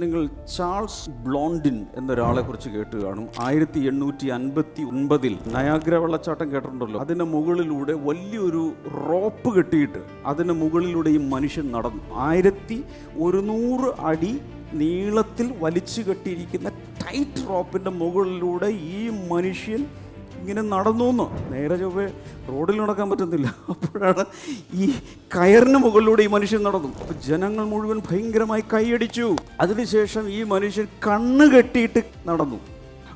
നിങ്ങൾ Charles Blondin എന്നൊരാളെ കുറിച്ച് കേട്ട് കാണും. 1859 നയാഗ്ര വെള്ളച്ചാട്ടം കേട്ടിട്ടുണ്ടല്ലോ. അതിൻ്റെ മുകളിലൂടെ വലിയൊരു റോപ്പ് കെട്ടിയിട്ട് അതിൻ്റെ മുകളിലൂടെ ഈ മനുഷ്യൻ നടന്നു. 1100 അടി നീളത്തിൽ വലിച്ചു കെട്ടിയിരിക്കുന്ന ടൈറ്റ് റോപ്പിൻ്റെ മുകളിലൂടെ ഈ മനുഷ്യൻ ഇങ്ങനെ നടന്നു. നേരെ ചൊവ്വേ റോഡിൽ നടക്കാൻ പറ്റുന്നില്ല. അപ്പോഴാണ് ഈ കയറിന് മുകളിലൂടെ ഈ മനുഷ്യൻ നടന്നു. അപ്പോൾ ജനങ്ങൾ മുഴുവൻ ഭയങ്കരമായി കൈയടിച്ചു. അതിനുശേഷം ഈ മനുഷ്യൻ കണ്ണ് കെട്ടിയിട്ട് നടന്നു.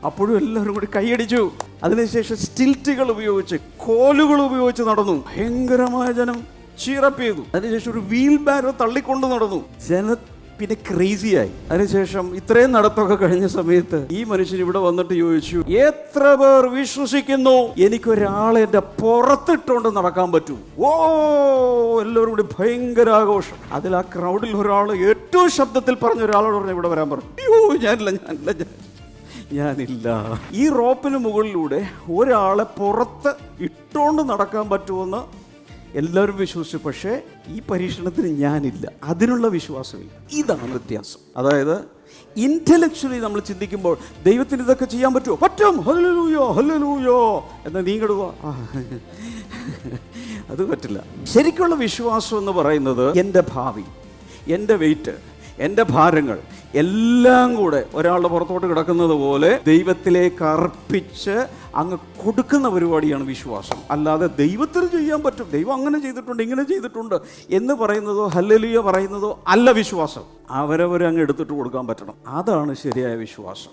അപ്പോഴും എല്ലാവരും കൂടി കൈയടിച്ചു. അതിനുശേഷം സ്റ്റിൽറ്റുകൾ ഉപയോഗിച്ച്, കോലുകൾ ഉപയോഗിച്ച് നടന്നു. ഭയങ്കരമായ ജനം ചീറപ്പ് ചെയ്തു. അതിനുശേഷം ഒരു വീൽ ബാരോ തള്ളിക്കൊണ്ട് നടന്നു. പിന്നെ ക്രേസിയായി. അതിനുശേഷം ഇത്രയും നടത്തൊക്കെ കഴിഞ്ഞ സമയത്ത് ഈ മനുഷ്യൻ ഇവിടെ വന്നിട്ട് ചോദിച്ചു, എത്ര പേർ വിശ്വസിക്കുന്നു എനിക്കൊരാളെ എൻ്റെ പുറത്തിട്ടുകൊണ്ട് നടക്കാൻ പറ്റൂ? ഓ, എല്ലാവരും കൂടി ഭയങ്കര ആഘോഷം. അതിൽ ആ ക്രൗഡിൽ ഒരാൾ ഏറ്റവും ശബ്ദത്തിൽ പറഞ്ഞ ഒരാളോട് പറഞ്ഞു, ഇവിടെ വരാൻ പറഞ്ഞു. അയ്യോ, ഞാനില്ല. ഈ റോപ്പിന് മുകളിലൂടെ ഒരാളെ പുറത്ത് ഇട്ടുകൊണ്ട് നടക്കാൻ പറ്റുമെന്ന് എല്ലാവരും വിശ്വസിച്ചു. പക്ഷേ ഈ പരീക്ഷണത്തിന് ഞാനില്ല. അതിനുള്ള വിശ്വാസമില്ല. ഇതാണ് വ്യത്യാസം. അതായത് ഇൻ്റലക്ച്വലി നമ്മൾ ചിന്തിക്കുമ്പോൾ ദൈവത്തിന് ഇതൊക്കെ ചെയ്യാൻ പറ്റുമോ? പറ്റും, ഹല്ലേലൂയ ഹല്ലേലൂയ എന്നാൽ നീങ്ങിടുക, അത് പറ്റില്ല. ശരിക്കുള്ള വിശ്വാസം എന്ന് പറയുന്നത് എൻ്റെ ഭാവി, എൻ്റെ വെയിറ്റ്, എൻ്റെ ഭാരങ്ങൾ എല്ലാം കൂടെ ഒരാളുടെ പുറത്തോട്ട് കിടക്കുന്നത് പോലെ ദൈവത്തിലേക്ക് അർപ്പിച്ച് അങ്ങ് കൊടുക്കുന്ന പരിപാടിയാണ് വിശ്വാസം. അല്ലാതെ ദൈവത്തിന് ചെയ്യാൻ പറ്റും, ദൈവം അങ്ങനെ ചെയ്തിട്ടുണ്ട് ഇങ്ങനെ ചെയ്തിട്ടുണ്ട് എന്ന് പറയുന്നതോ ഹല്ലേലൂയ പറയുന്നതോ അല്ല വിശ്വാസം. അവരവരങ്ങ് എടുത്തിട്ട് കൊടുക്കാൻ പറ്റണം. അതാണ് ശരിയായ വിശ്വാസം.